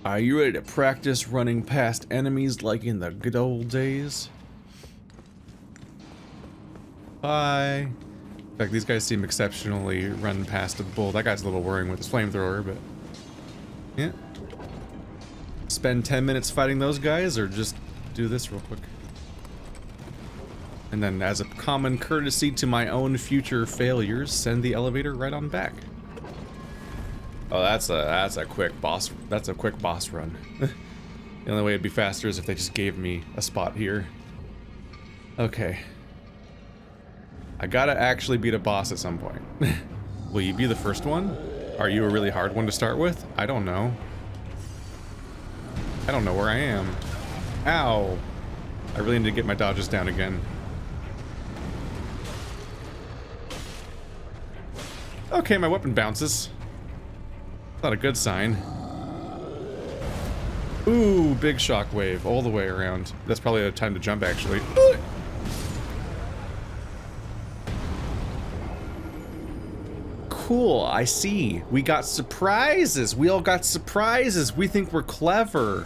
Are you ready to practice running past enemies like in the good old days? Bye. In fact, these guys seem exceptionally run past a bull. That guy's a little worrying with his flamethrower, but yeah. Spend 10 minutes fighting those guys, or just do this real quick. And then, as a common courtesy to my own future failures, send the elevator right on back. Oh, that's a quick boss. That's a quick boss run. The only way it'd be faster is if they just gave me a spot here. Okay. I gotta actually beat a boss at some point. Will you be the first one? Are you a really hard one to start with? I don't know. I don't know where I am. Ow. I really need to get my dodges down again. Okay, my weapon bounces. Not a good sign. Ooh, big shockwave all the way around. That's probably a time to jump, actually. Cool, I see. We got surprises. We all got surprises. We think we're clever.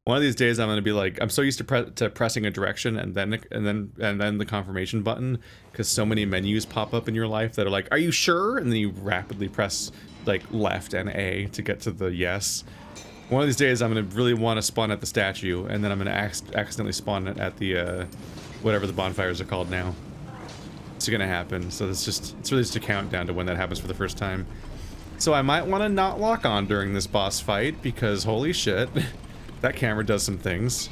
One of these days, I'm gonna be like, I'm so used to pressing a direction and then the confirmation button, because so many menus pop up in your life that are like, "Are you sure?" And then you rapidly press like left and A to get to the yes. One of these days, I'm gonna really want to spawn at the statue, and then I'm gonna accidentally spawn it at the whatever the bonfires are called now. It's gonna happen. So it's really just a countdown to when that happens for the first time. So I might want to not lock on during this boss fight, because holy shit. That camera does some things.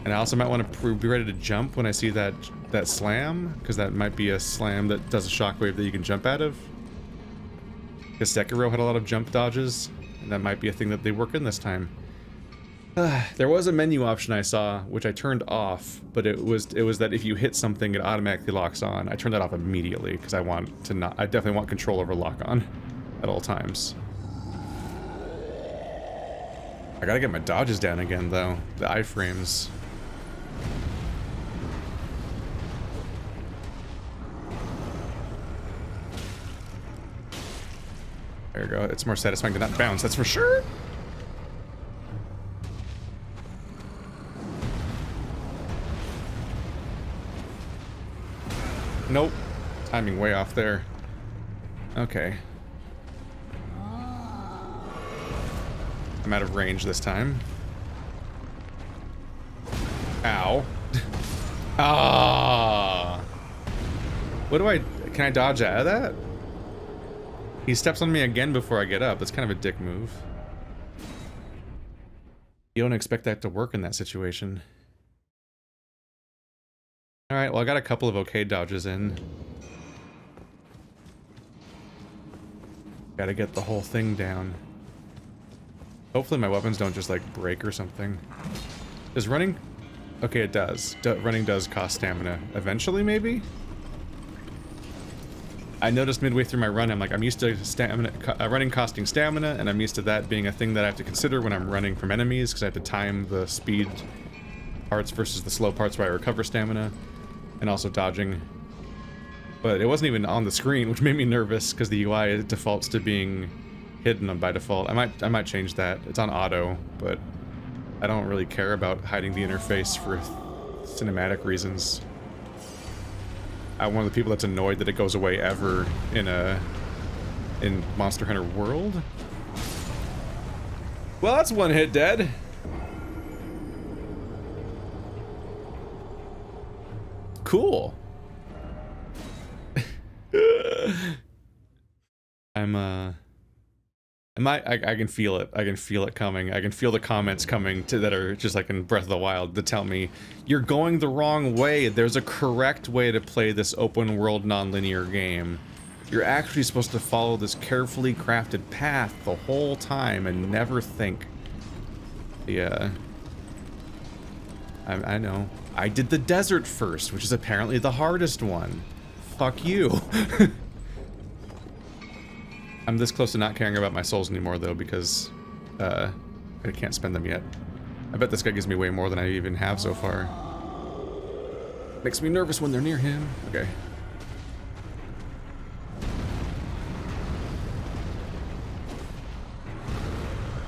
And I also might want to be ready to jump when I see that slam, because that might be a slam that does a shockwave that you can jump out of. Because Sekiro had a lot of jump dodges, and that might be a thing that they work in this time. There was a menu option I saw, which I turned off, but it was that if you hit something, it automatically locks on. I turned that off immediately, because I definitely want control over lock on at all times. I gotta get my dodges down again, though. The iframes. There we go. It's more satisfying to not bounce, that's for sure. Nope. Timing way off there. Okay. I'm out of range this time. Ow. Ah. Can I dodge out of that? He steps on me again before I get up. That's kind of a dick move. You don't expect that to work in that situation. Alright, well I got a couple of okay dodges in. Gotta get the whole thing down. Hopefully my weapons don't just like break or something. Does running... Okay, it does. Running does cost stamina. Eventually, maybe? I noticed midway through my run, I'm like, I'm used to running costing stamina, and I'm used to that being a thing that I have to consider when I'm running from enemies, because I have to time the speed parts versus the slow parts where I recover stamina, and also dodging. But it wasn't even on the screen, which made me nervous, because the UI defaults to being hidden by default. I might change that. It's on auto, but I don't really care about hiding the interface for cinematic reasons. I'm one of the people that's annoyed that it goes away ever in Monster Hunter World. Well, that's one hit dead. Cool. I can feel it. I can feel it coming. I can feel the comments coming that are just like in Breath of the Wild to tell me, you're going the wrong way. There's a correct way to play this open world non-linear game. You're actually supposed to follow this carefully crafted path the whole time and never think. Yeah. I know. I did the desert first, which is apparently the hardest one. Fuck you. I'm this close to not caring about my souls anymore, though, because I can't spend them yet. I bet this guy gives me way more than I even have so far. Makes me nervous when they're near him. Okay.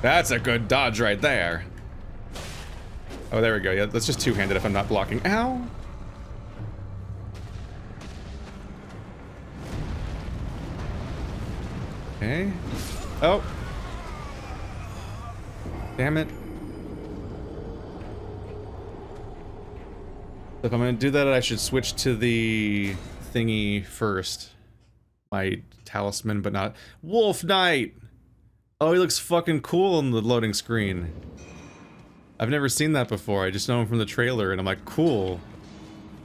That's a good dodge right there. Oh, there we go. Yeah, that's just two-handed if I'm not blocking. Ow! Okay. Oh! Damn it. If I'm gonna do that, I should switch to the thingy first. My talisman, but not... Wolf Knight! Oh, he looks fucking cool on the loading screen. I've never seen that before. I just know him from the trailer, and I'm like, cool.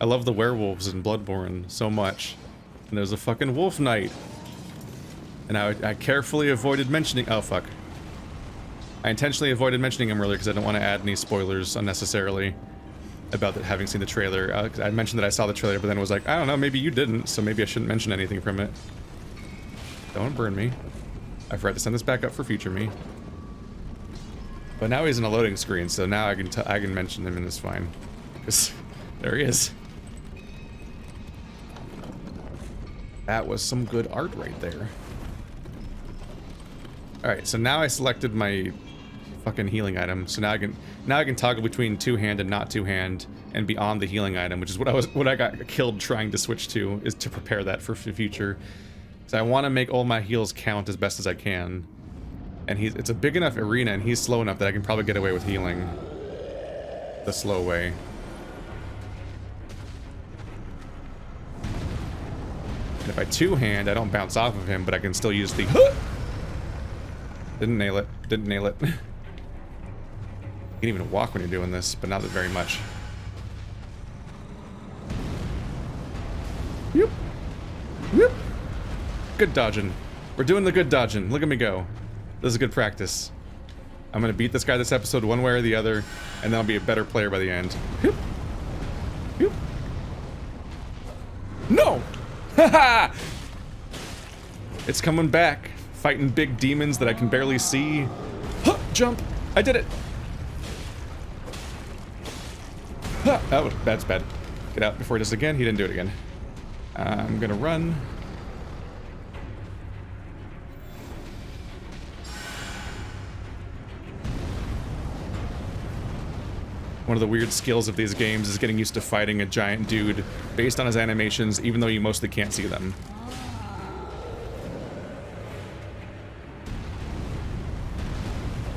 I love the werewolves in Bloodborne so much. And there's a fucking Wolf Knight. And I carefully avoided mentioning... Oh, fuck. I intentionally avoided mentioning him earlier because I don't want to add any spoilers unnecessarily about having seen the trailer. I mentioned that I saw the trailer, but then was like, I don't know, maybe you didn't, so maybe I shouldn't mention anything from it. Don't burn me. I forgot to send this back up for future me. But now he's in a loading screen, so now I can mention him and it's fine. Because there he is. That was some good art right there. Alright, so now I selected my fucking healing item. So now I can toggle between two-hand and not two-hand and be on the healing item, which is what I got killed trying to switch to, is to prepare that for the future. So I want to make all my heals count as best as I can. And it's a big enough arena and he's slow enough that I can probably get away with healing the slow way. And if I two-hand, I don't bounce off of him, but I can still use the... Didn't nail it. Didn't nail it. You can even walk when you're doing this, but not that very much. Yep. Yep. Good dodging. We're doing the good dodging. Look at me go. This is good practice. I'm gonna beat this guy this episode one way or the other, and then I'll be a better player by the end. Yep. Yep. No! Haha! It's coming back. Fighting big demons that I can barely see. Huh, jump! I did it! Huh. Oh, that's bad. Get out before he does it again. He didn't do it again. I'm gonna run. One of the weird skills of these games is getting used to fighting a giant dude based on his animations, even though you mostly can't see them.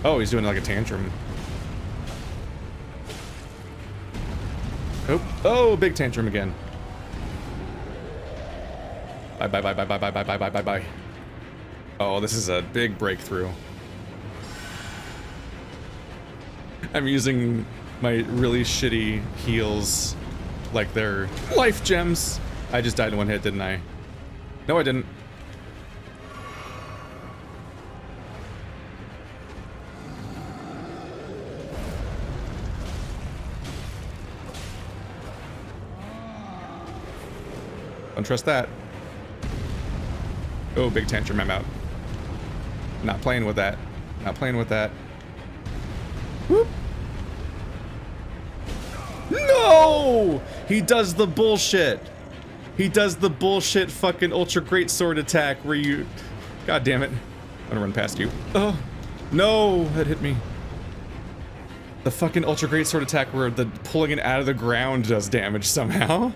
Oh, he's doing like a tantrum. Oh, oh, big tantrum again. Bye, bye, bye, bye, bye, bye, bye, bye, bye, bye, bye. Oh, this is a big breakthrough. I'm using my really shitty heals like they're life gems. I just died in one hit, didn't I? No, I didn't. Don't trust that. Oh, big tantrum, I'm out. Not playing with that. Not playing with that. Whoop. No! He does the bullshit. He does the bullshit fucking ultra great sword attack where you... God damn it. I'm gonna run past you. Oh. No! That hit me. The fucking ultra great sword attack where the pulling it out of the ground does damage somehow.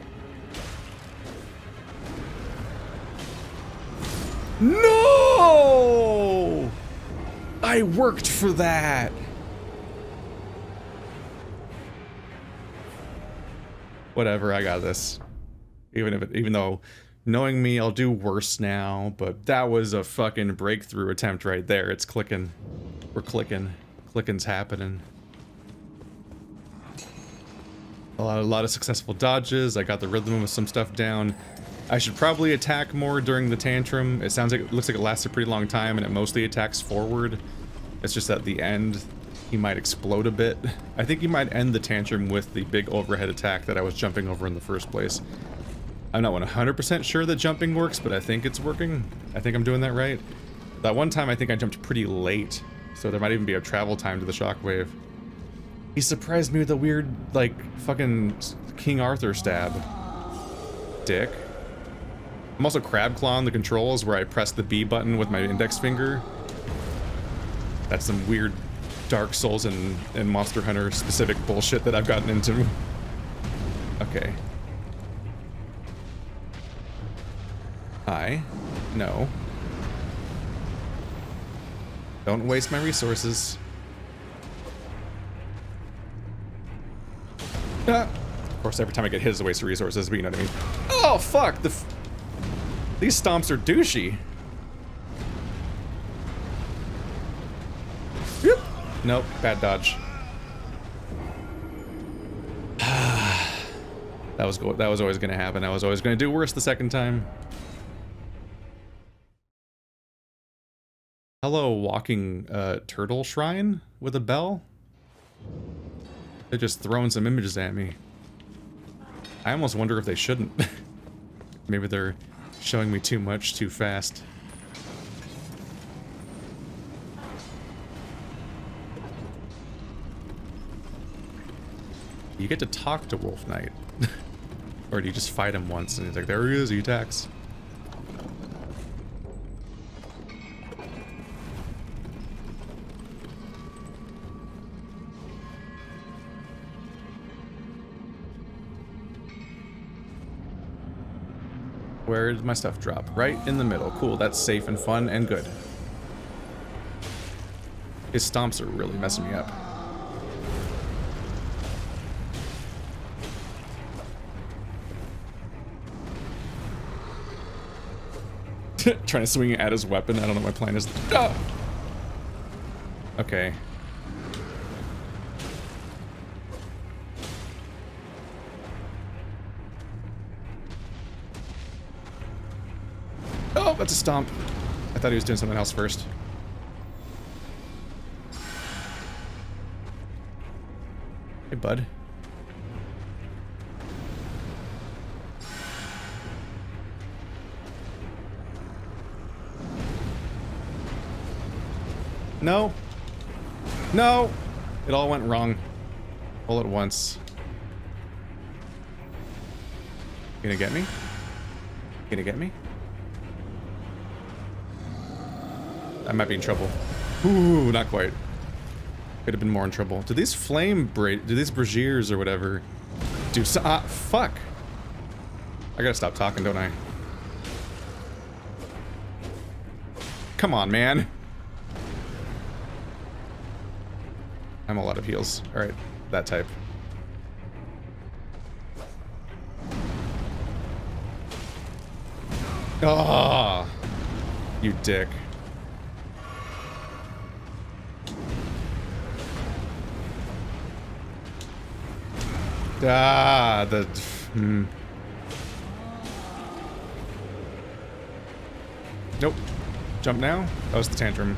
No! I worked for that. Whatever, I got this. Even though knowing me, I'll do worse now, but that was a fucking breakthrough attempt right there. It's clicking. We're clicking. Clicking's happening. A lot of successful dodges. I got the rhythm of some stuff down. I should probably attack more during the tantrum. It looks like it lasts a pretty long time and it mostly attacks forward. It's just at the end, he might explode a bit. I think he might end the tantrum with the big overhead attack that I was jumping over in the first place. I'm not 100% sure that jumping works, but I think it's working. I think I'm doing that right. That one time I think I jumped pretty late, so there might even be a travel time to the shockwave. He surprised me with a weird, like, fucking King Arthur stab. Dick. I'm also crab clawing the controls where I press the B button with my index finger. That's some weird Dark Souls and Monster Hunter specific bullshit that I've gotten into. Okay. Hi. No. Don't waste my resources. Of course, every time I get hit is a waste of resources, but you know what I mean. Oh, fuck! These stomps are douchey. Yep. Nope, bad dodge. That was always going to happen. I was always going to do worse the second time. Hello, walking turtle shrine with a bell. They're just throwing some images at me. I almost wonder if they shouldn't. Maybe they're showing me too much too fast. You get to talk to Wolf Knight. Or do you just fight him once and he's like, there he is, he attacks. Where did my stuff drop? Right in the middle. Cool, that's safe and fun and good. His stomps are really messing me up. Trying to swing at his weapon. I don't know what my plan is. Oh! Okay. Oh, that's a stomp. I thought he was doing something else first. Hey, bud. No. No! It all went wrong. All at once. Gonna get me? Gonna get me? I might be in trouble. Ooh, not quite. Could have been more in trouble. Do these do these braziers or whatever do so? Fuck. I gotta stop talking, don't I? Come on, man. I'm a lot of heals. Alright, that type. Ah, you dick. Nope. Jump now? That was the tantrum.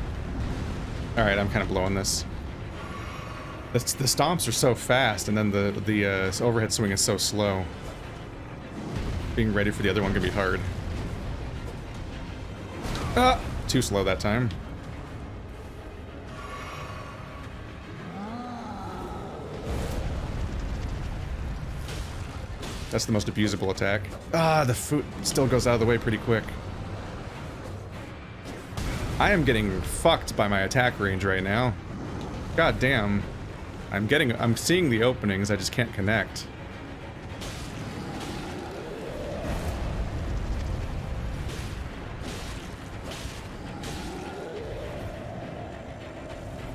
Alright, I'm kind of blowing this. The stomps are so fast, and then the overhead swing is so slow. Being ready for the other one can be hard. Ah! Too slow that time. That's the most abusable attack. Ah, the foot still goes out of the way pretty quick. I am getting fucked by my attack range right now. God damn. I'm seeing the openings, I just can't connect. Is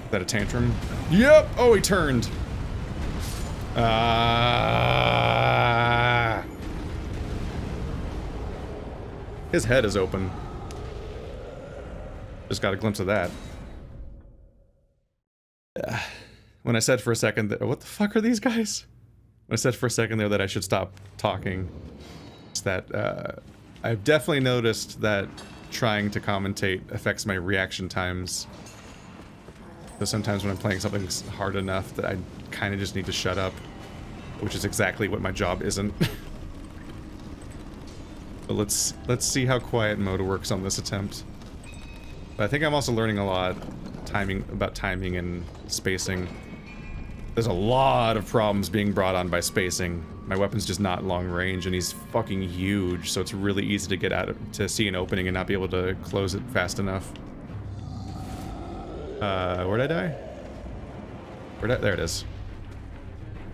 that a tantrum? Yep! Oh, he turned! His head is open. Just got a glimpse of that. When I said for a second that, what the fuck are these guys? When I said for a second there that I should stop talking, it's that I've definitely noticed that trying to commentate affects my reaction times. So sometimes when I'm playing something hard enough that I kind of just need to shut up, which is exactly what my job isn't. But let's see how quiet mode works on this attempt. But I think I'm also learning a lot about timing and spacing. There's a lot of problems being brought on by spacing. My weapon's just not long range, and he's fucking huge, so it's really easy to get to see an opening and not be able to close it fast enough. Where'd I die? There it is.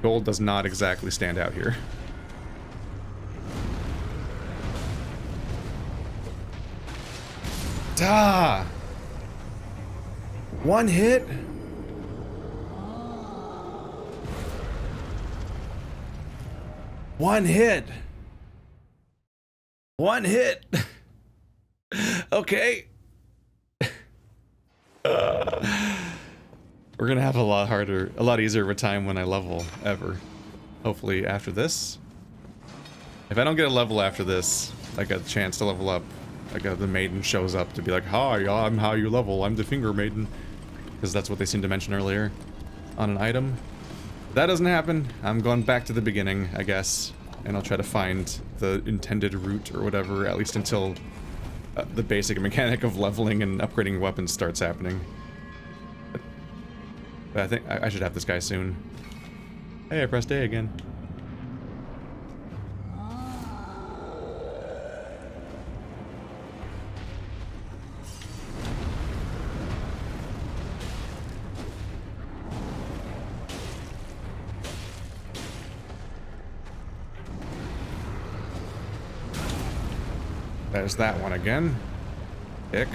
Gold does not exactly stand out here. Ah! One hit? One hit! One hit! Okay. We're gonna have a lot easier of a time when I level, ever. Hopefully after this. If I don't get a level after this, like a chance to level up, like the maiden shows up to be like, hi, I'm how you level, I'm the finger maiden. Because that's what they seemed to mention earlier on an item. If that doesn't happen, I'm going back to the beginning, I guess. And I'll try to find the intended route or whatever, at least until the basic mechanic of leveling and upgrading weapons starts happening. But I think I should have this guy soon. Hey, I pressed A again. There's that one again. Dick.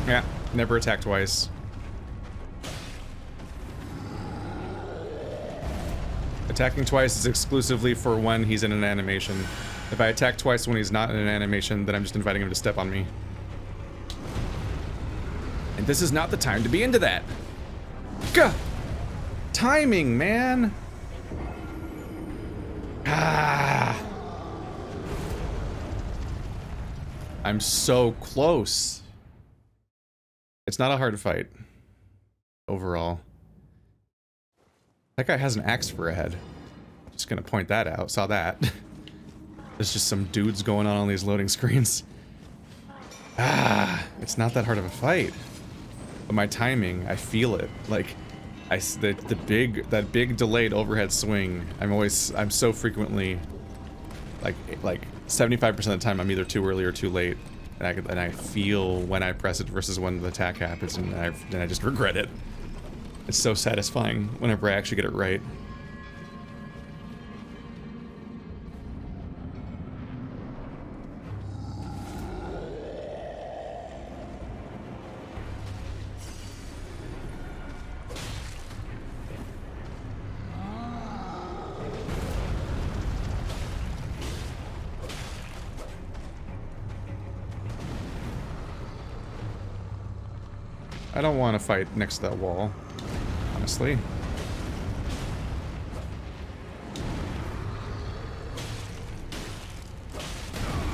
Yeah, never attack twice. Attacking twice is exclusively for when he's in an animation. If I attack twice when he's not in an animation, then I'm just inviting him to step on me. And this is not the time to be into that. Gah! Timing, man! Ah! I'm so close. It's not a hard fight. Overall. That guy has an axe for a head. Just gonna point that out. Saw that. There's just some dudes going on these loading screens. Ah, it's not that hard of a fight. But my timing, I feel it. Like, that big delayed overhead swing. I'm so frequently, like 75% of the time, I'm either too early or too late, and I feel when I press it versus when the attack happens, and then I just regret it. It's so satisfying whenever I actually get it right. I don't want to fight next to that wall, honestly.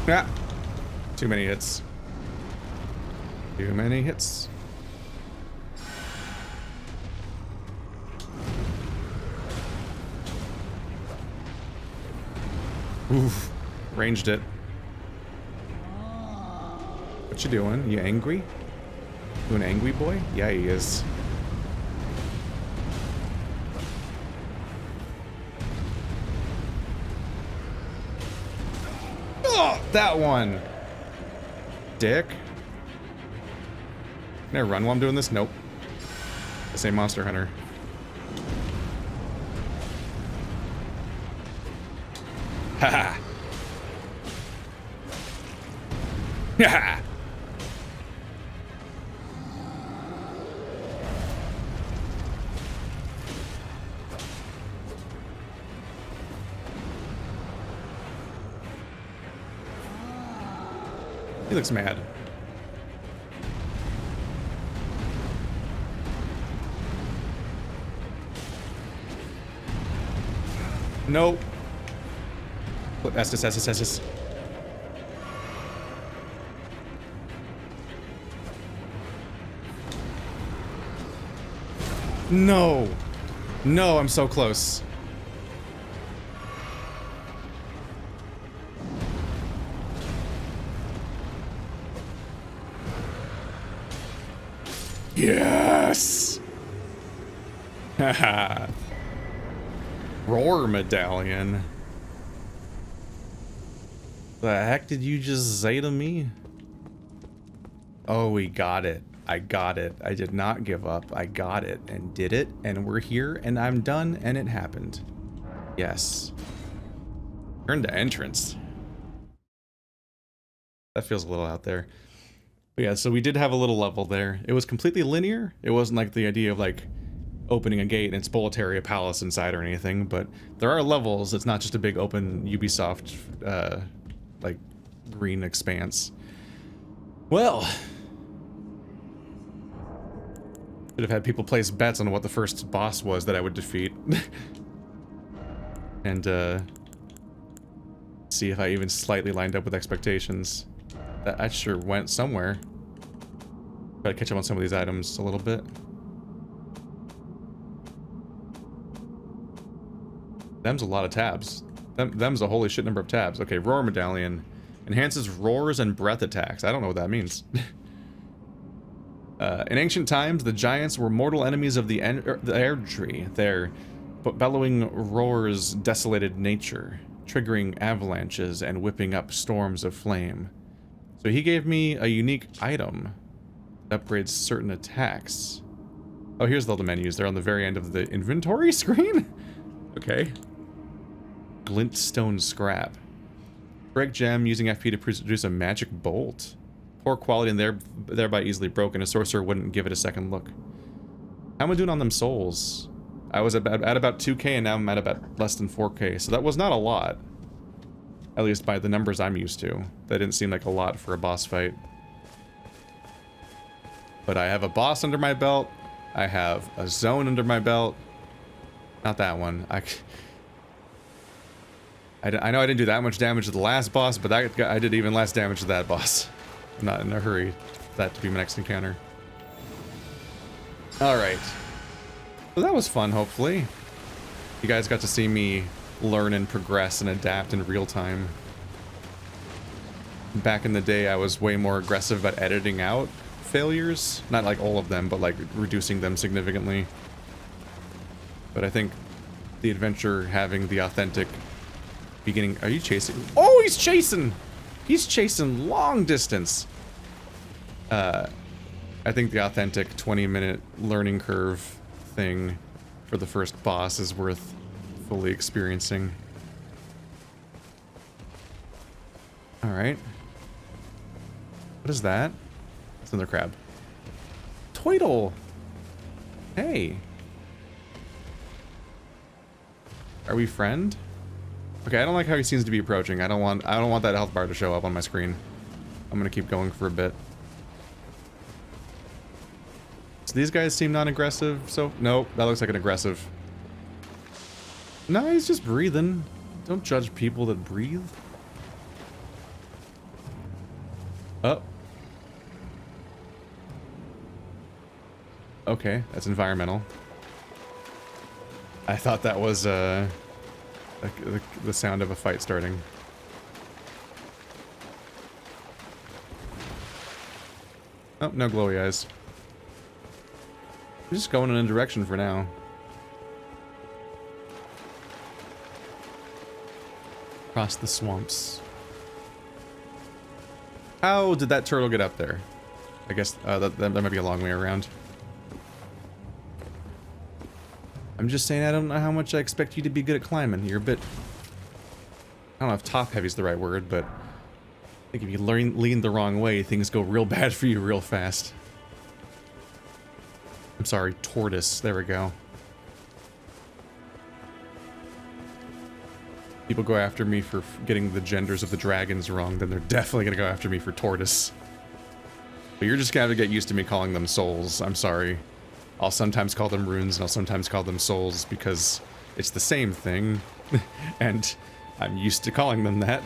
Ah! Too many hits. Too many hits. Oof. Ranged it. What you doing? You angry? You an angry boy? Yeah, he is. Oh, that one! Dick. Can I run while I'm doing this? Nope. The same Monster Hunter. Haha! Haha! He looks mad. Nope. Estes. No. No, I'm so close. Yes! Yes! Haha. Roar medallion. The heck did you just say to me? Oh, we got it. I got it. I did not give up. I got it and did it, and we're here, and I'm done, and it happened. Yes. Turn to entrance. That feels a little out there. But yeah, so we did have a little level there. It was completely linear. It wasn't like the idea of like opening a gate and it's Boletaria Palace inside or anything, but there are levels. It's not just a big open Ubisoft like green expanse. Well, should have had people place bets on what the first boss was that I would defeat. And see if I even slightly lined up with expectations. That sure went somewhere. Try to catch up on some of these items a little bit. Them's a lot of tabs. Them's a holy shit number of tabs. Okay, Roar Medallion. Enhances roars and breath attacks. I don't know what that means. In ancient times, the giants were mortal enemies of the Erdtree. Their bellowing roars desolated nature, triggering avalanches and whipping up storms of flame. So he gave me a unique item that upgrades certain attacks. Oh, here's all the menus. They're on the very end of the inventory screen? Okay. Glintstone Scrap. Break gem using FP to produce a magic bolt. Poor quality and thereby easily broken. A sorcerer wouldn't give it a second look. How am I doing on them souls? I was at about 2k and now I'm at about less than 4k. So that was not a lot. At least by the numbers I'm used to. That didn't seem like a lot for a boss fight. But I have a boss under my belt. I have a zone under my belt. Not that one. I know I didn't do that much damage to the last boss, but I did even less damage to that boss. I'm not in a hurry for that to be my next encounter. Alright. So that was fun, hopefully. You guys got to see me learn and progress and adapt in real time. Back in the day, I was way more aggressive about editing out failures. Not like all of them, but like reducing them significantly. But I think the adventure having the authentic beginning... Are you chasing? Oh, he's chasing! He's chasing long distance. I think the authentic 20-minute learning curve thing for the first boss is worth fully experiencing. Alright. What is that? It's another crab. Toidle! Hey. Are we friend? Okay, I don't like how he seems to be approaching. I don't want that health bar to show up on my screen. I'm gonna keep going for a bit. So these guys seem non-aggressive, so... Nope, that looks like an aggressive. No, he's just breathing. Don't judge people that breathe. Oh. Okay, that's environmental. I thought that was, the sound of a fight starting. Oh, no glowy eyes. I'm just going in a direction for now. Across the swamps. How did that turtle get up there? I guess that might be a long way around. I'm just saying I don't know how much I expect you to be good at climbing. You're a bit... I don't know if top heavy is the right word, but... I think if you lean the wrong way, things go real bad for you real fast. I'm sorry, tortoise. There we go. People go after me for getting the genders of the dragons wrong, then they're definitely gonna go after me for tortoise. But you're just gonna have to get used to me calling them souls. I'm sorry. I'll sometimes call them runes, and I'll sometimes call them souls, because it's the same thing, and I'm used to calling them that.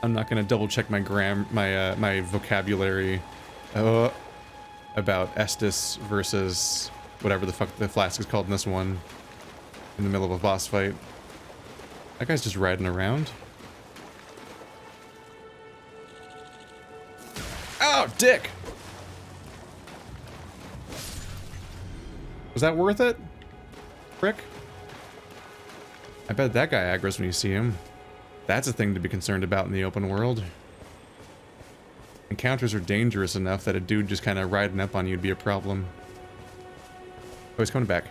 I'm not gonna double check my my vocabulary about Estus versus whatever the fuck the flask is called in this one, in the middle of a boss fight. That guy's just riding around. Oh, dick! Was that worth it? Frick? I bet that guy aggroes when you see him. That's a thing to be concerned about in the open world. Encounters are dangerous enough that a dude just kind of riding up on you would be a problem. Oh, he's coming back.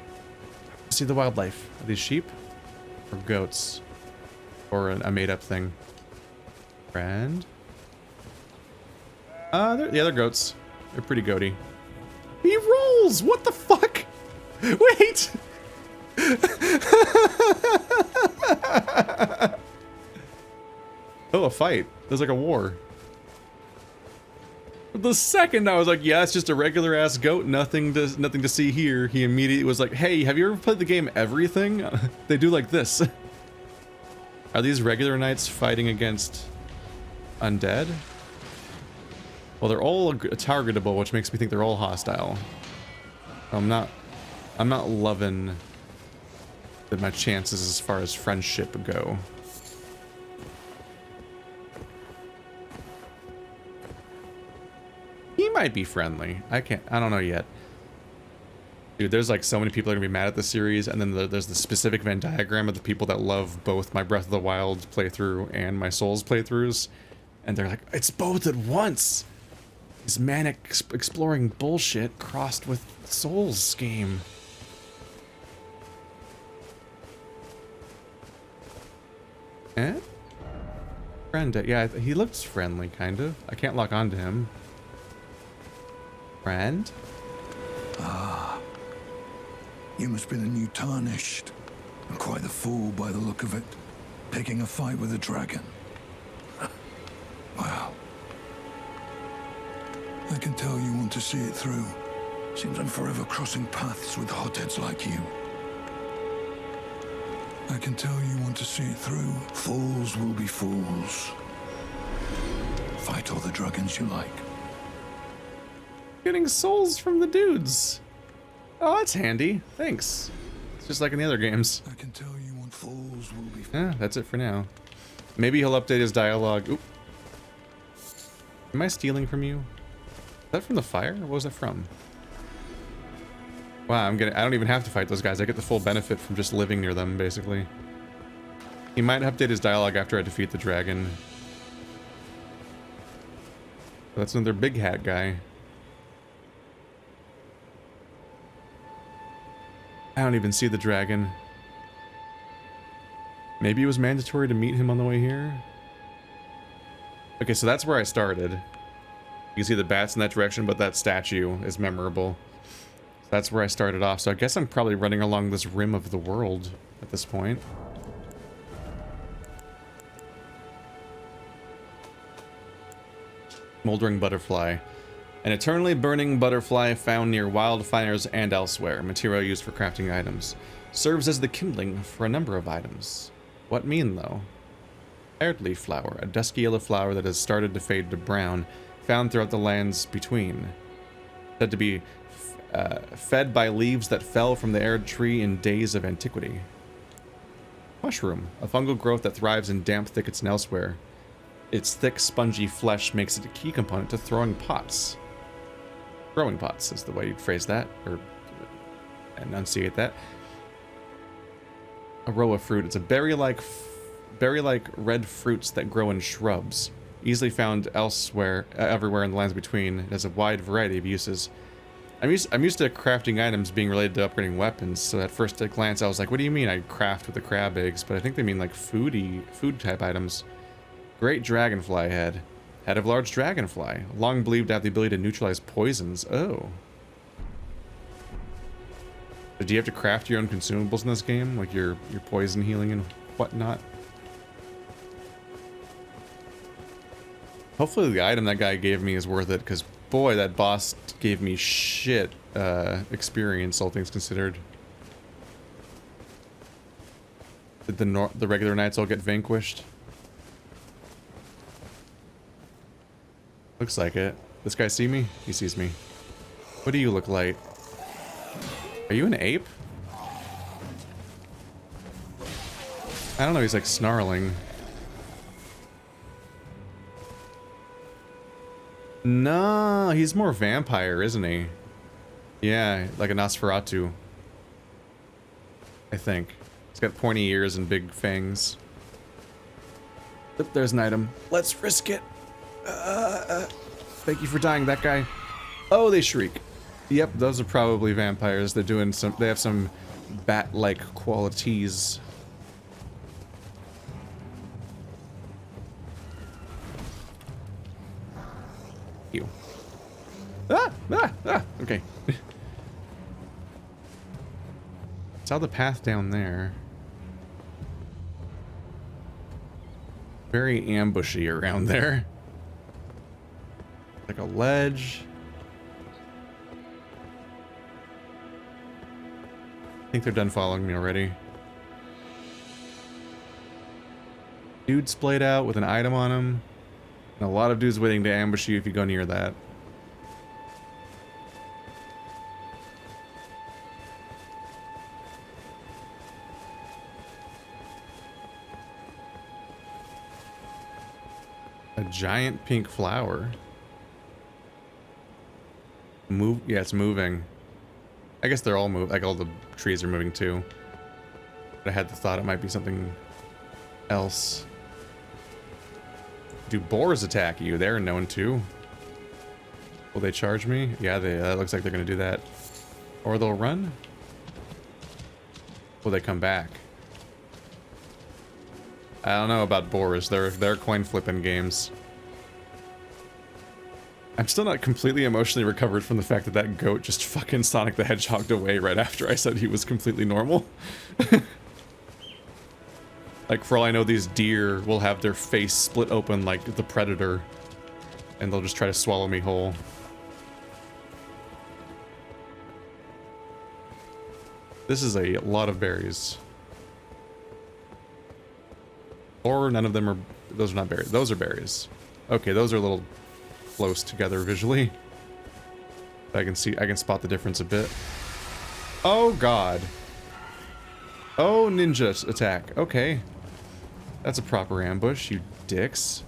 See the wildlife. Are these sheep? Or goats? Or a made-up thing? Friend? The other goats. They're pretty goaty. He rolls! What the fuck? Wait! Oh, a fight. There's like a war. The second I was like, yeah, it's just a regular ass goat, nothing to see here. He immediately was like, hey, have you ever played the game Everything? They do like this. Are these regular knights fighting against undead? Well, they're all targetable, which makes me think they're all hostile. I'm not loving my chances as far as friendship go. He might be friendly. I don't know yet. Dude, there's like so many people that are gonna be mad at the series, and then there's the specific Venn diagram of the people that love both my Breath of the Wild playthrough and my Souls playthroughs, and they're like, it's both at once. This manic exploring bullshit crossed with Souls game. Eh? Friend, yeah, he looks friendly, kind of. I can't lock onto him. Friend? Ah. You must be the new Tarnished. And quite the fool by the look of it. Picking a fight with a dragon. Wow. I can tell you want to see it through. Seems I'm forever crossing paths with hotheads like you. I can tell you want to see it through. Fools will be fools. Fight all the dragons you like. Getting souls from the dudes. Oh, that's handy. Thanks. It's just like in the other games. I can tell you want fools will be fools. Yeah, that's it for now. Maybe he'll update his dialogue. Oop. Am I stealing from you? Is that from the fire? What was that from? Wow, I don't even have to fight those guys. I get the full benefit from just living near them, basically. He might update his dialogue after I defeat the dragon. That's another big hat guy. I don't even see the dragon. Maybe it was mandatory to meet him on the way here? Okay, so that's where I started. You can see the bats in that direction, but that statue is memorable. So that's where I started off. So I guess I'm probably running along this rim of the world at this point. Moldering butterfly. An eternally burning butterfly found near wildfires and elsewhere. Material used for crafting items. Serves as the kindling for a number of items. What mean, though? Tired leaf flower. A dusky yellow flower that has started to fade to brown. Found throughout the lands between. Said to be fed by leaves that fell from the arid tree in days of antiquity. Mushroom. A fungal growth that thrives in damp thickets and elsewhere. Its thick, spongy flesh makes it a key component to throwing pots. Growing pots is the way you'd phrase that, or enunciate that. A row of fruit. It's a berry-like red fruits that grow in shrubs. Easily found elsewhere, everywhere in the lands between. It has a wide variety of uses. I'm used to crafting items being related to upgrading weapons, so at first glance I was like, what do you mean I craft with the crab eggs? But I think they mean like food type items. Great dragonfly head. Head of large dragonfly. Long believed to have the ability to neutralize poisons. Oh. So do you have to craft your own consumables in this game? Like your poison healing and whatnot? Hopefully the item that guy gave me is worth it, because boy, that boss gave me shit experience, all things considered. Did the regular knights all get vanquished? Looks like it. This guy see me? He sees me. What do you look like? Are you an ape? I don't know, he's like snarling. No, he's more vampire, isn't he? Yeah, like a Nosferatu. I think. It's got pointy ears and big fangs. Oop, there's an item. Let's risk it. Thank you for dying, that guy. Oh, they shriek. Yep, those are probably vampires. They're doing some. They have some bat-like qualities. Ew. Okay. Saw the path down there. Very ambushy around there. Like a ledge. I think they're done following me already. Dude splayed out with an item on him. And a lot of dudes waiting to ambush you if you go near that. A giant pink flower. Move? Yeah, it's moving. I guess they're all moving. Like all the trees are moving too. But I had the thought it might be something else. Do boars attack you? They're known too. Will they charge me? Yeah, that looks like they're gonna do that. Or they'll run? Will they come back? I don't know about boars. They're coin flipping games. I'm still not completely emotionally recovered from the fact that that goat just fucking Sonic the Hedgehog'd away right after I said he was completely normal. Like, for all I know, these deer will have their face split open like the Predator, and they'll just try to swallow me whole. This is a lot of berries. Or none of them are... Those are not berries. Those are berries. Okay, those are a little close together visually. I can spot the difference a bit. Oh, God. Oh, ninja attack. Okay. That's a proper ambush, you dicks.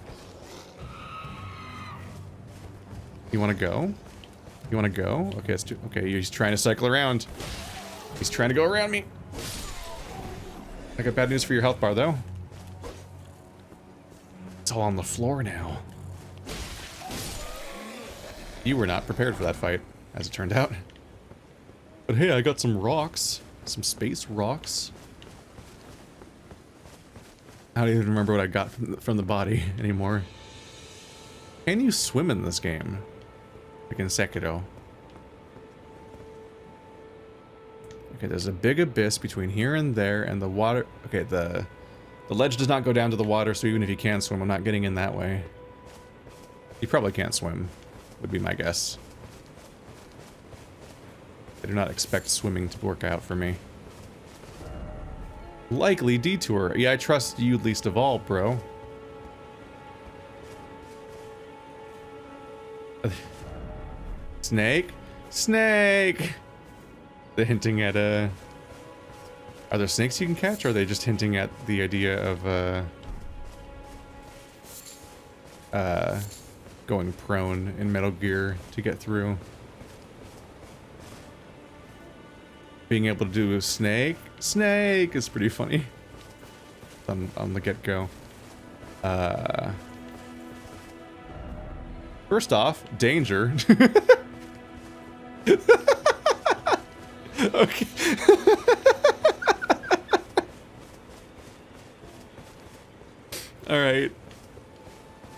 You want to go? You want to go? Okay, let's do... Okay, he's trying to cycle around. He's trying to go around me. I got bad news for your health bar, though. It's all on the floor now. You were not prepared for that fight, as it turned out. But hey, I got some rocks. Some space rocks. I don't even remember what I got from the body anymore. Can you swim in this game? Like in Sekiro. Okay, there's a big abyss between here and there, and the water... Okay, the ledge does not go down to the water, so even if you can swim, I'm not getting in that way. You probably can't swim, would be my guess. I do not expect swimming to work out for me. Likely detour. Yeah, I trust you least of all, bro. Snake? Snake! They're hinting at, Are there snakes you can catch, or are they just hinting at the idea of, going prone in Metal Gear to get through? Being able to do a snake? Snake is pretty funny. On the get-go. First off, danger. Okay. Alright.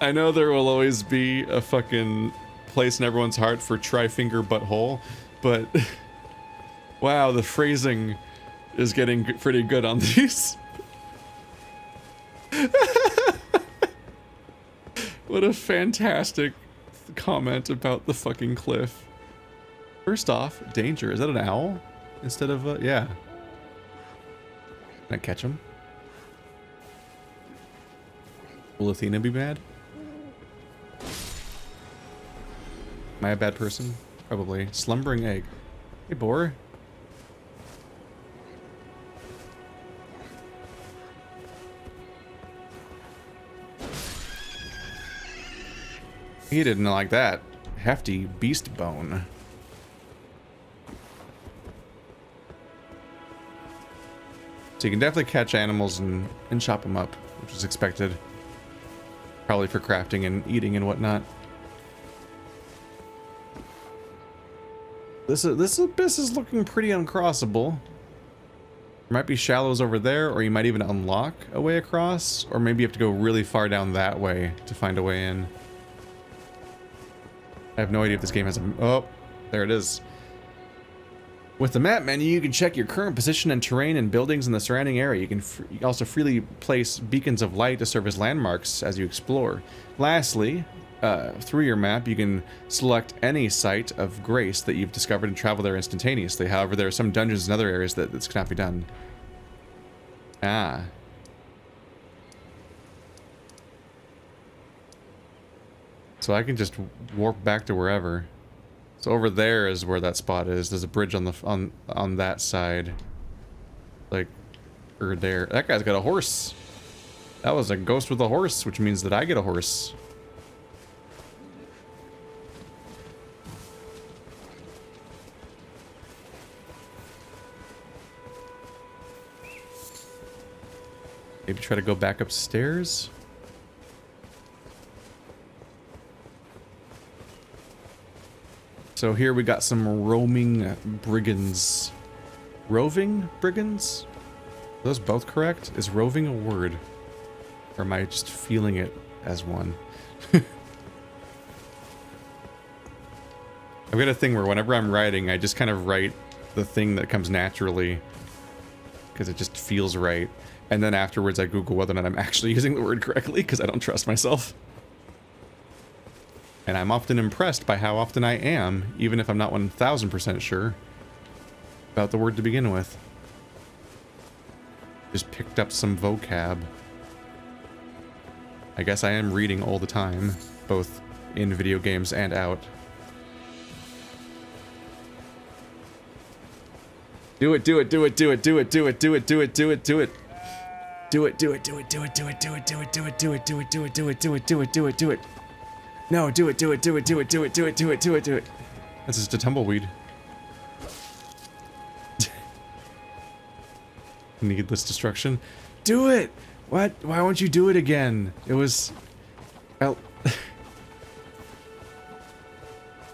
I know there will always be a fucking place in everyone's heart for Tri-Finger Butthole, but... Wow, the phrasing is getting pretty good on these. What a fantastic comment about the fucking cliff. First off, danger. Is that an owl? Instead of a... Yeah. Can I catch him? Will Athena be mad? Am I a bad person? Probably. Slumbering egg. Hey, boar. He didn't like that. Hefty beast bone. So you can definitely catch animals and chop them up, which is expected. Probably for crafting and eating and whatnot. This abyss is looking pretty uncrossable. There might be shallows over there, or you might even unlock a way across, or maybe you have to go really far down that way to find a way in. I have no idea if this game has a... Oh, there it is. With the map menu, you can check your current position and terrain and buildings in the surrounding area. You can also freely place beacons of light to serve as landmarks as you explore. Lastly, through your map, you can select any site of grace that you've discovered and travel there instantaneously. However, there are some dungeons in other areas that this cannot be done. Ah. So I can just warp back to wherever. So over there is where that spot is. There's a bridge on the on that side. Like, or there. That guy's got a horse. That was a ghost with a horse, which means that I get a horse. Maybe try to go back upstairs. So here we got some roaming brigands. Roving brigands? Are those both correct? Is roving a word? Or am I just feeling it as one? I've got a thing where whenever I'm writing, I just kind of write the thing that comes naturally. Because it just feels right. And then afterwards I Google whether or not I'm actually using the word correctly, because I don't trust myself. And I'm often impressed by how often I am, even if I'm not 1000% sure about the word to begin with. Just picked up some vocab. I guess I am reading all the time, both in video games and out. Do it, do it, do it, do it, do it, do it, do it, do it, do it, do it. Do it, do it, do it, do it, do it, do it, do it, do it, do it, do it, do it, do it, do it, do it, do it, do it. No, do it, do it, do it, do it, do it, do it, do it, do it, do it. That's just a tumbleweed. Needless destruction. Do it! What? Why won't you do it again? It was...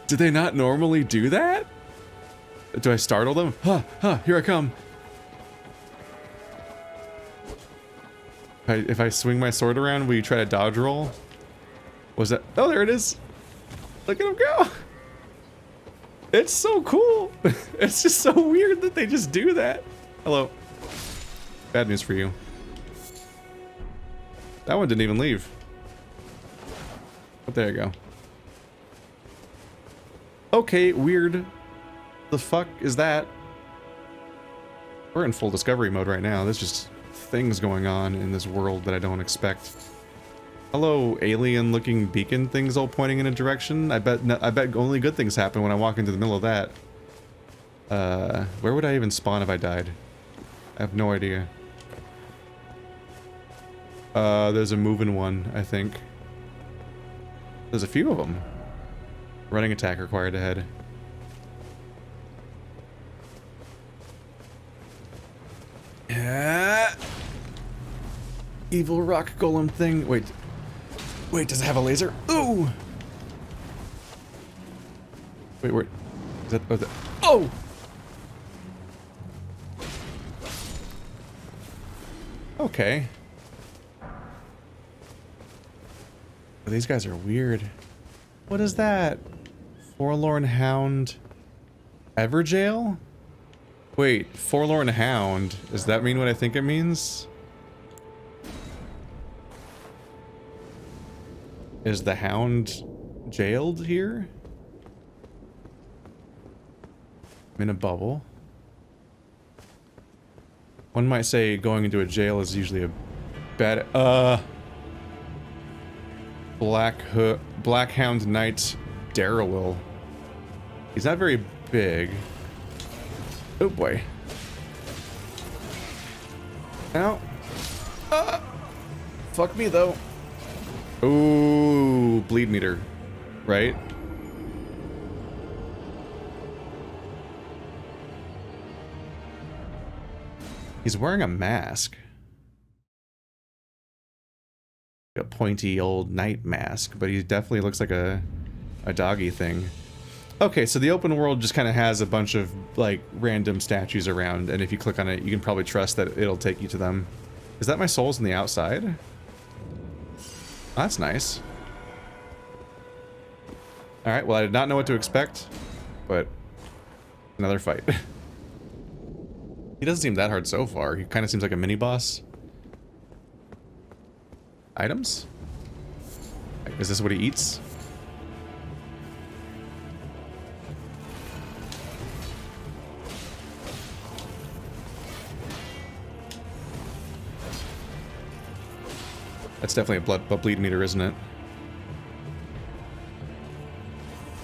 Did they not normally do that? Do I startle them? Huh, huh, here I come. If I swing my sword around, will you try to dodge roll? Was that? Oh, there it is. Look at him go. It's so cool. It's just so weird that they just do that. Hello. Bad news for you. That one didn't even leave. But there you go. Okay, weird. The fuck is that? We're in full discovery mode right now. There's just things going on in this world that I don't expect. Hello, alien-looking beacon things all pointing in a direction. I bet only good things happen when I walk into the middle of that. Where would I even spawn if I died? I have no idea. There's a moving one, I think. There's a few of them. Running attack required ahead. Yeah. Evil rock golem thing. Wait. Wait, does it have a laser? Ooh! Wait, where? Is that... Oh! Okay. These guys are weird. What is that? Forlorn Hound... Everjail? Wait, Forlorn Hound. Does that mean what I think it means? Is the hound jailed here? I'm in a bubble. One might say going into a jail is usually a bad... Black Hound Knight Darrowell. He's not very big. Oh boy. Ow. Fuck me though. Ooh, bleed meter, right? He's wearing a mask. A pointy old knight mask, but he definitely looks like a doggy thing. Okay, so the open world just kind of has a bunch of like random statues around, and if you click on it, you can probably trust that it'll take you to them. Is that my souls on the outside? Oh, that's nice. Alright, well I did not know what to expect, but another fight. He doesn't seem that hard so far. He kind of seems like a mini-boss. Items? Is this what he eats? That's definitely a bleed meter, isn't it?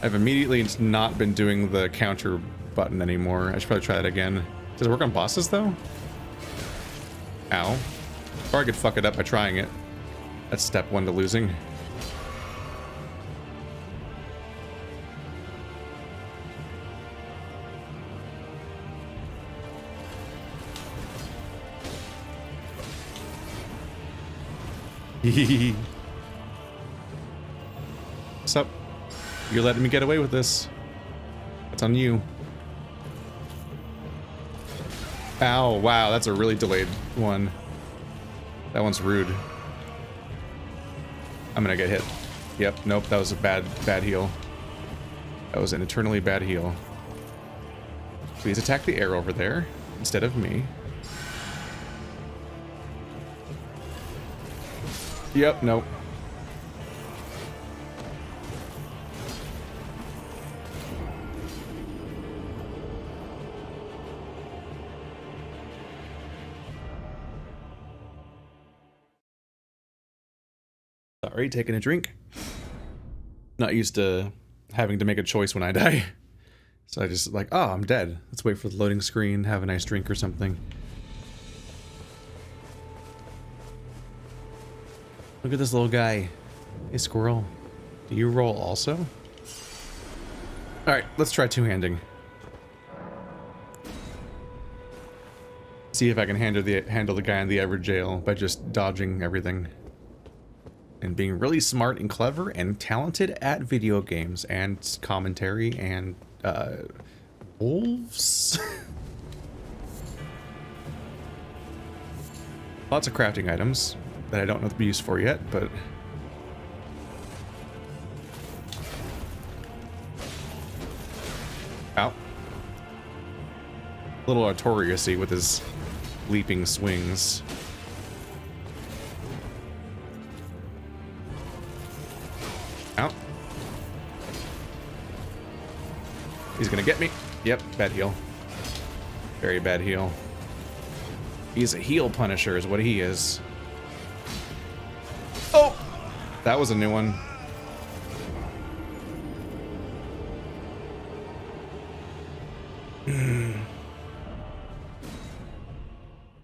I've immediately not been doing the counter button anymore. I should probably try that again. Does it work on bosses, though? Ow. Or I could fuck it up by trying it. That's step one to losing. What's up? You're letting me get away with this. That's on you. Ow, wow, that's a really delayed one. That one's rude. I'm gonna get hit. Yep, nope, that was a bad heal. That was an eternally bad heal. Please attack the air over there instead of me. Yep, nope. Sorry, taking a drink. Not used to having to make a choice when I die. So I just like, oh, I'm dead. Let's wait for the loading screen, have a nice drink or something. Look at this little guy. Hey, squirrel. Do you roll also? Alright, let's try two-handing. See if I can handle the guy in the Ever jail by just dodging everything. And being really smart and clever and talented at video games and commentary and wolves. Lots of crafting items that I don't know the use for yet, but ow. A little Artorius-y with his leaping swings. Ow. He's gonna get me. Yep, bad heal. Very bad heal. He's a heal punisher is what he is. Oh! That was a new one.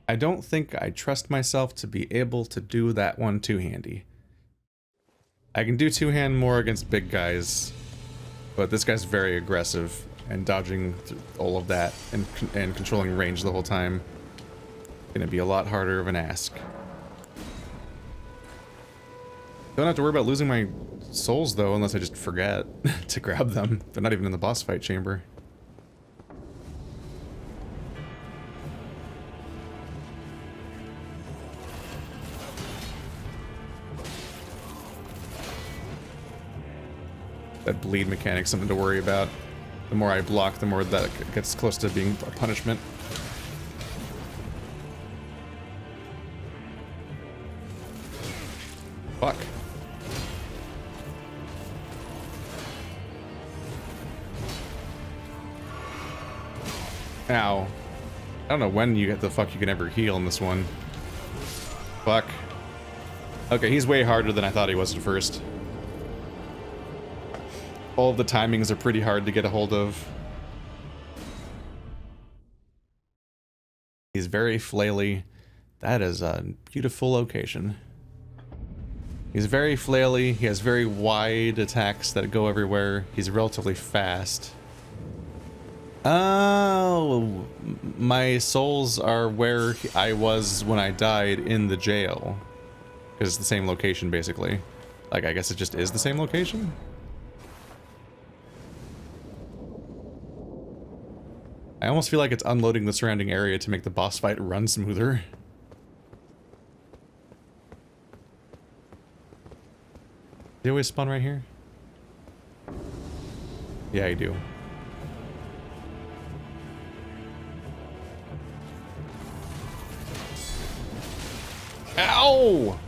I don't think I trust myself to be able to do that one two-handy. I can do two-hand more against big guys, but this guy's very aggressive and dodging all of that and controlling range the whole time. Gonna be a lot harder of an ask. Don't have to worry about losing my souls though, unless I just forget to grab them. They're not even in the boss fight chamber. That bleed mechanic's something to worry about. The more I block, the more that gets close to being a punishment. Fuck. Ow. I don't know when you get the fuck you can ever heal in this one. Fuck. Okay, he's way harder than I thought he was at first. All of the timings are pretty hard to get a hold of. He's very flaily. That is a beautiful location. He's very flaily. He has very wide attacks that go everywhere. He's relatively fast. Oh, my souls are where I was when I died in the jail. Because it's the same location, basically. Like, I guess it just is the same location? I almost feel like it's unloading the surrounding area to make the boss fight run smoother. Do you always spawn right here? Yeah, you do. Ow!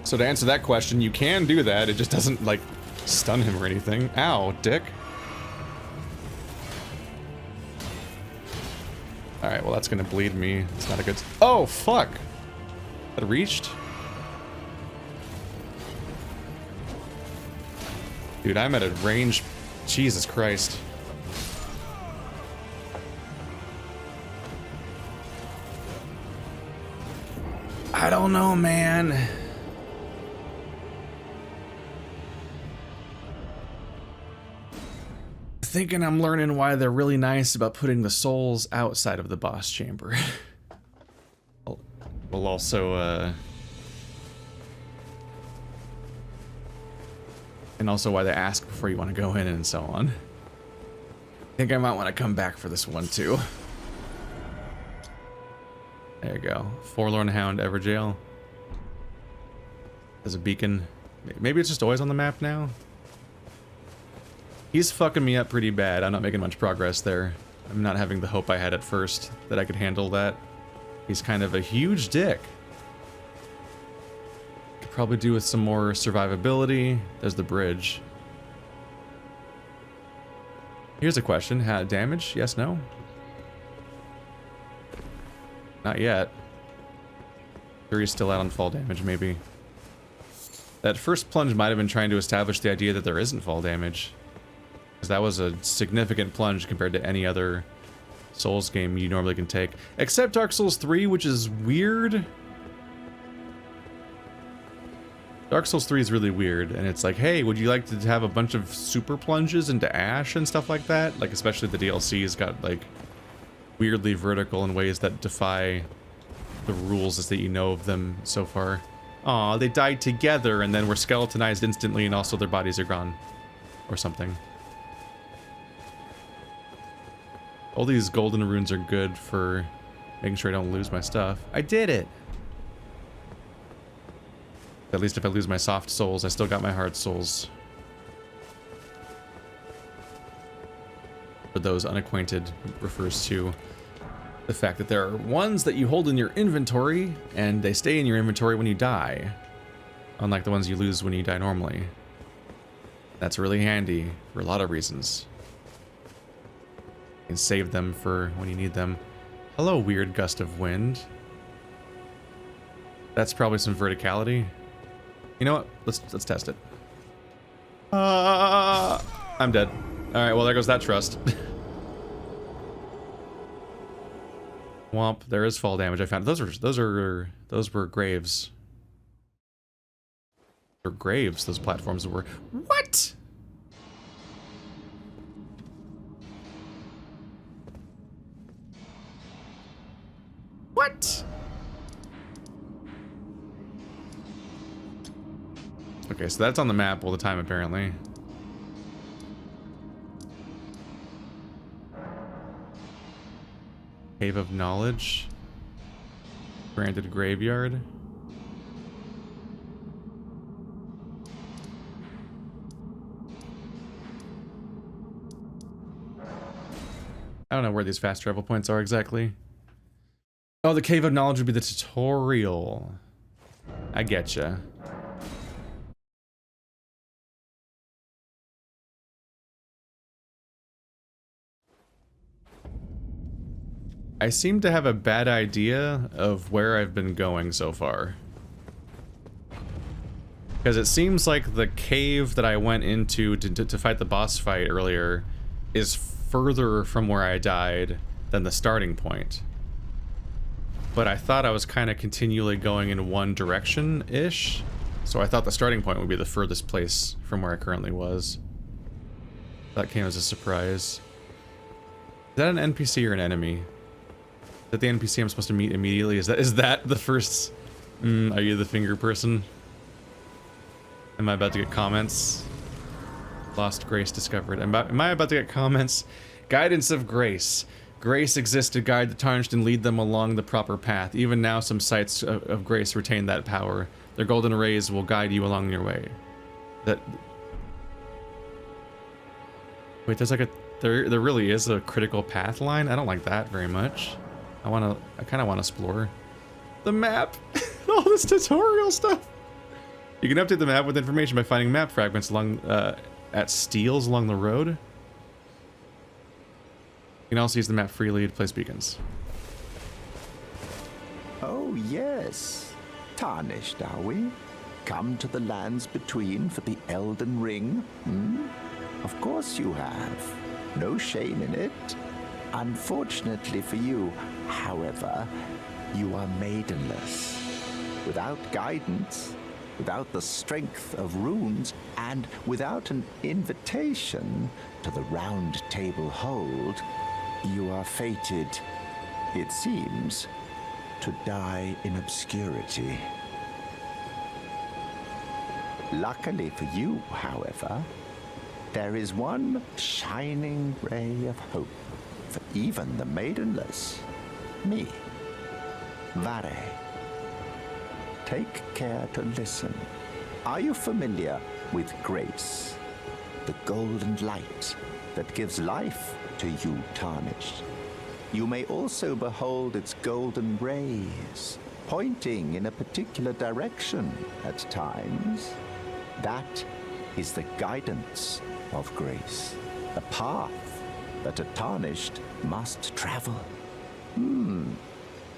So to answer that question, you can do that. It just doesn't, like, stun him or anything. Ow, dick. Alright, well that's gonna bleed me. It's not a good... Oh, fuck! That reached? Dude, I'm at a range... Jesus Christ. I don't know, man. Thinking I'm learning why they're really nice about putting the souls outside of the boss chamber. We'll also, and also why they ask before you want to go in and so on. I think I might want to come back for this one too. There you go. Forlorn Hound Everjail. There's a beacon. Maybe it's just always on the map now? He's fucking me up pretty bad. I'm not making much progress there. I'm not having the hope I had at first that I could handle that. He's kind of a huge dick. Could probably do with some more survivability. There's the bridge. Here's a question. Had damage? Yes, no? Not yet. Jury's still out on fall damage, maybe. That first plunge might have been trying to establish the idea that there isn't fall damage. Because that was a significant plunge compared to any other Souls game you normally can take. Except Dark Souls 3, which is weird. Dark Souls 3 is really weird, and it's like, hey, would you like to have a bunch of super plunges into ash and stuff like that? Like, especially the DLC's got, like, weirdly vertical in ways that defy the rules as that you know of them so far. Aw, they died together and then were skeletonized instantly and also their bodies are gone. Or something. All these golden runes are good for making sure I don't lose my stuff. I did it! At least if I lose my soft souls, I still got my hard souls. For those unacquainted, refers to the fact that there are ones that you hold in your inventory, and they stay in your inventory when you die. Unlike the ones you lose when you die normally. That's really handy for a lot of reasons. You can save them for when you need them. Hello, weird gust of wind. That's probably some verticality. You know what? Let's test it. I'm dead. Alright, well there goes that trust. Womp, there is fall damage I found. Those were graves. They're graves, those platforms were. What? What? Okay, so that's on the map all the time apparently. Cave of Knowledge. Granted Graveyard. I don't know where these fast travel points are exactly. Oh, the Cave of Knowledge would be the tutorial. I getcha. I seem to have a bad idea of where I've been going so far. Because it seems like the cave that I went into to fight the boss fight earlier is further from where I died than the starting point. But I thought I was kind of continually going in one direction-ish. So I thought the starting point would be the furthest place from where I currently was. That came as a surprise. that an NPC or an enemy? Is that the NPC I'm supposed to meet immediately? Is that the first? Are you the finger person? Am I about to get comments? Lost Grace discovered. Am I about to get comments? Guidance of Grace. Grace exists to guide the Tarnished and lead them along the proper path. Even now, some sites of Grace retain that power. Their golden rays will guide you along your way. Wait, there's like there really is a critical path line? I don't like that very much. I kind of want to explore the map. All this tutorial stuff. You can update the map with information by finding map fragments along at steels along the road. You can also use the map freely to place beacons. Oh yes, Tarnished are we? Come to the lands between for the Elden Ring? Of course you have. No shame in it. Unfortunately for you, however, you are maidenless. Without guidance, without the strength of runes, and without an invitation to the Round Table Hold, you are fated, it seems, to die in obscurity. Luckily for you, however, there is one shining ray of hope for even the maidenless. Me. Vare. Take care to listen. Are you familiar with grace? The golden light that gives life to you tarnished. You may also behold its golden rays, pointing in a particular direction at times. That is the guidance of grace, the path that a tarnished must travel.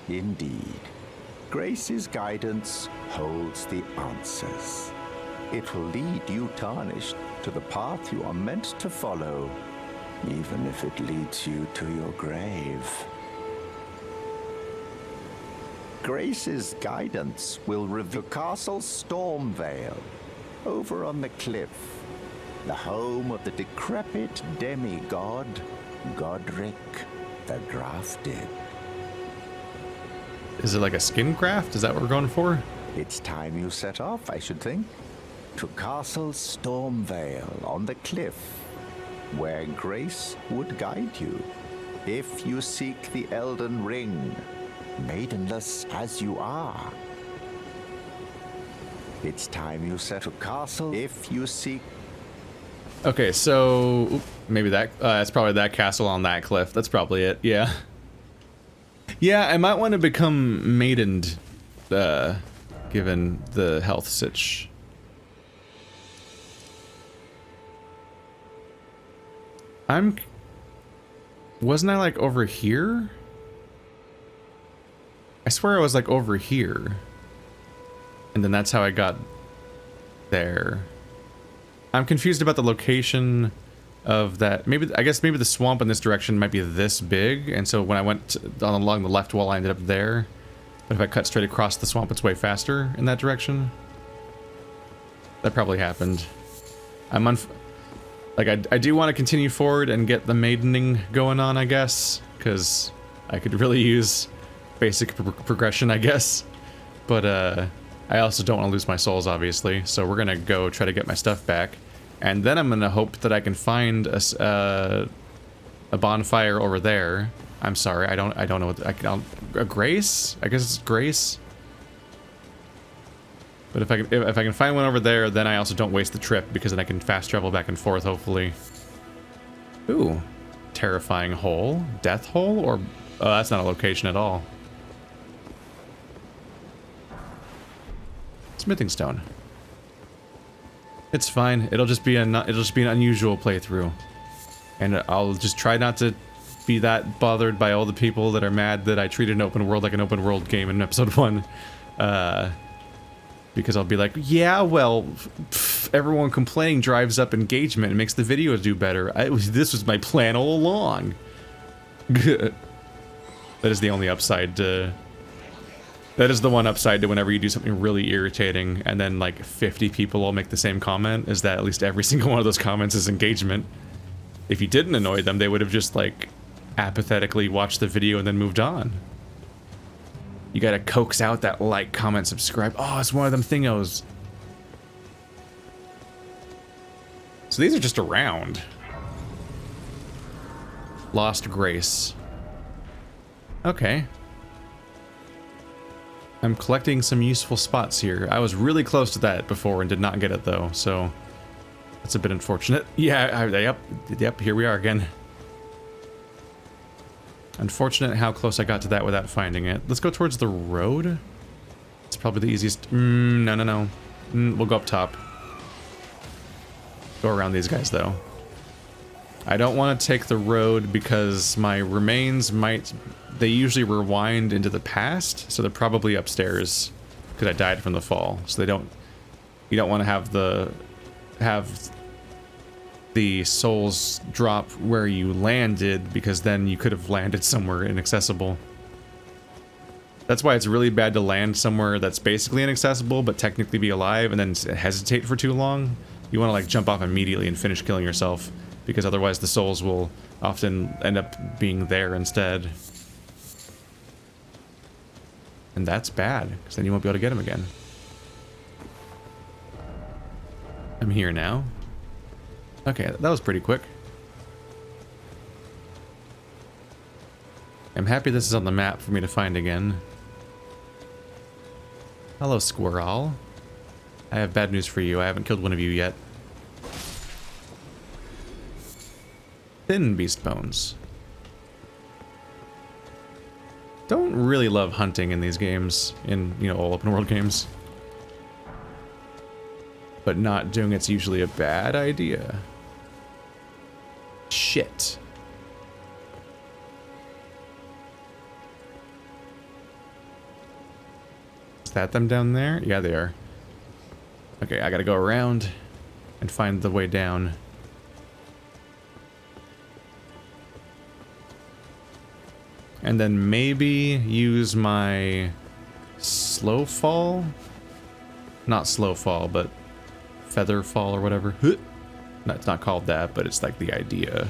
Indeed. Grace's guidance holds the answers. It will lead you tarnished to the path you are meant to follow, even if it leads you to your grave. Grace's guidance will reveal Castle Stormvale, over on the cliff, the home of the decrepit demigod, Godric the Grafted. Is it like a skin craft? Is that what we're going for? It's time you set off, I should think, to Castle Stormvale on the cliff, where Grace would guide you, if you seek the Elden Ring, maidenless as you are. It's time you set to castle if you seek. Okay, so maybe that's probably that castle on that cliff. That's probably it. Yeah. Yeah, I might want to become maidened, given the health sitch. Wasn't I like over here? I swear I was like over here. And then that's how I got there. I'm confused about the location of that. I guess maybe the swamp in this direction might be this big, and so when I went along the left wall, I ended up there. But if I cut straight across the swamp, it's way faster in that direction. That probably happened. I do want to continue forward and get the maidening going on, I guess, because I could really use basic progression, I guess. But I also don't want to lose my souls, obviously. So we're gonna go try to get my stuff back. And then I'm gonna hope that I can find a bonfire over there. I'm sorry, I don't know what a Grace? I guess it's Grace. But if I can find one over there, then I also don't waste the trip, because then I can fast travel back and forth, hopefully. Ooh, terrifying hole, death hole, or that's not a location at all. Smithing stone. It's fine. It'll just be an unusual playthrough, and I'll just try not to be that bothered by all the people that are mad that I treated an open world like an open world game in episode 1. Because I'll be like, yeah, well, everyone complaining drives up engagement and makes the videos do better. This was my plan all along. That is the only upside to... That is the one upside to whenever you do something really irritating and then like 50 people all make the same comment, is that at least every single one of those comments is engagement. If you didn't annoy them, they would have just like apathetically watched the video and then moved on. You gotta coax out that like, comment, subscribe. Oh, it's one of them thingos. So these are just around. Lost Grace. Okay. I'm collecting some useful spots here. I was really close to that before and did not get it though, so that's a bit unfortunate. Yeah, yep, here we are again. Unfortunate how close I got to that without finding it. Let's go towards the road. It's probably the easiest. No. We'll go up top. Go around these guys though. I don't want to take the road because my remains might... They usually rewind into the past, so they're probably upstairs because I died from the fall. So they don't... You don't want to have the souls drop where you landed, because then you could have landed somewhere inaccessible. That's why it's really bad to land somewhere that's basically inaccessible but technically be alive and then hesitate for too long. You want to like jump off immediately and finish killing yourself, because otherwise the souls will often end up being there instead. And that's bad, because then you won't be able to get them again. I'm here now. Okay, that was pretty quick. I'm happy this is on the map for me to find again. Hello, squirrel. I have bad news for you. I haven't killed one of you yet. Thin beast bones. Don't really love hunting in these games, in, you know, all open world games. But not doing it's usually a bad idea. Shit. Is that them down there? Yeah, they are. Okay, I gotta go around and find the way down. And then maybe use my slow fall? Not slow fall, but feather fall or whatever. No, it's not called that, but it's like the idea.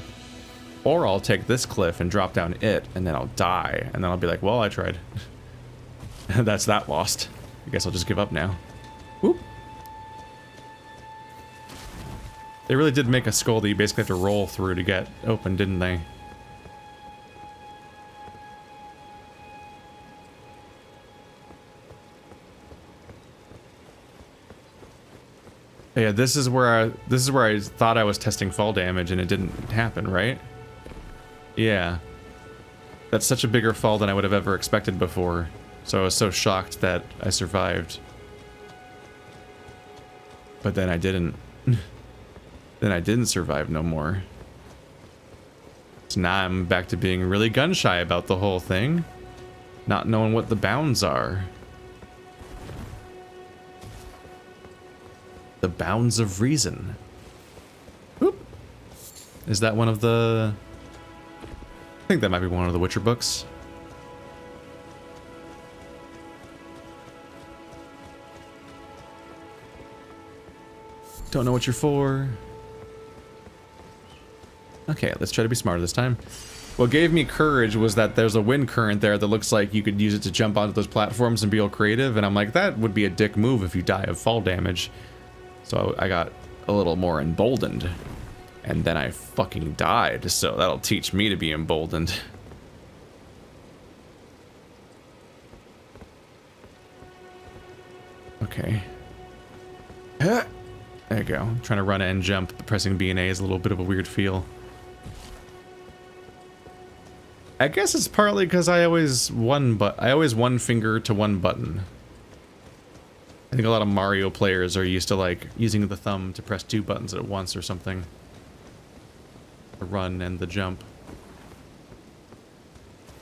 Or I'll take this cliff and drop down it, and then I'll die. And then I'll be like, well, I tried. That's that lost. I guess I'll just give up now. Whoop. They really did make a skull that you basically have to roll through to get open, didn't they? Yeah, this is where I thought I was testing fall damage and it didn't happen, right? Yeah. That's such a bigger fall than I would have ever expected before. So I was so shocked that I survived. But then I didn't. Then I didn't survive no more. So now I'm back to being really gun shy about the whole thing. Not knowing what the bounds are. The bounds of reason. Oop. Is that one of the... I think that might be one of the Witcher books. Don't know what you're for. Okay, let's try to be smarter this time. What gave me courage was that there's a wind current there that looks like you could use it to jump onto those platforms and be all creative, and I'm like, that would be a dick move if you die of fall damage. So I got a little more emboldened. And then I fucking died, so that'll teach me to be emboldened. Okay. There you go. I'm trying to run and jump, but pressing B and A is a little bit of a weird feel. I guess it's partly because I always one finger to one button. I think a lot of Mario players are used to like using the thumb to press two buttons at once or something. The run and the jump.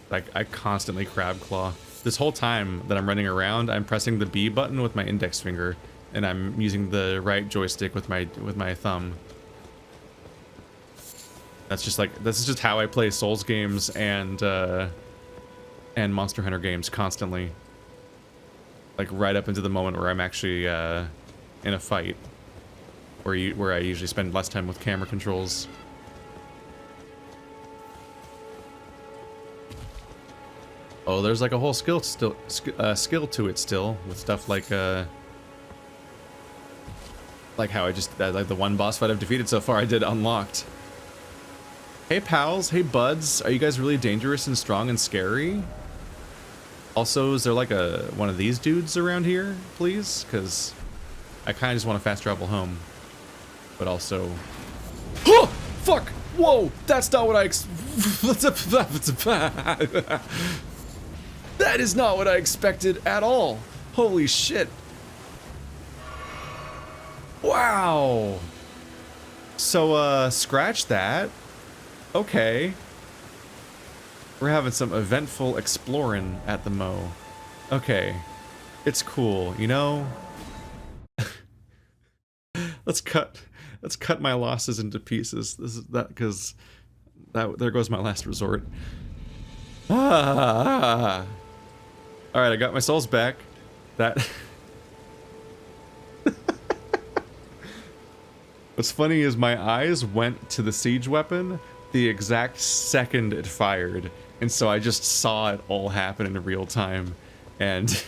Like I constantly crab claw. This whole time that I'm running around, I'm pressing the B button with my index finger, and I'm using the right joystick with my thumb. That's just like, this is just how I play Souls games and Monster Hunter games constantly. Like right up into the moment where I'm actually in a fight, where I usually spend less time with camera controls. Oh, there's like a whole skill to it still, with stuff like how I just like the one boss fight I've defeated so far I did unlocked. Hey pals, hey buds, are you guys really dangerous and strong and scary? Also, is there like one of these dudes around here, please? Because I kind of just want to fast travel home, but also. Oh, fuck! Whoa, that's not what I That is not what I expected at all. Holy shit. Wow. So, scratch that. Okay. We're having some eventful exploring at the Mo. Okay. It's cool, you know? Let's cut my losses into pieces. This is that, because there goes my last resort. Alright, I got my souls back. That What's funny is my eyes went to the siege weapon the exact second it fired, and so I just saw it all happen in real time, and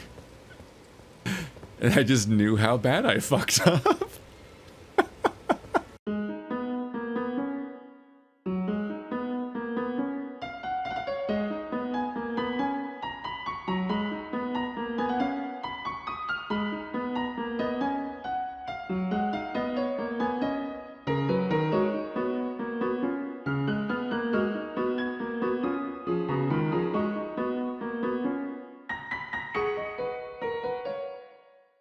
I just knew how bad I fucked up.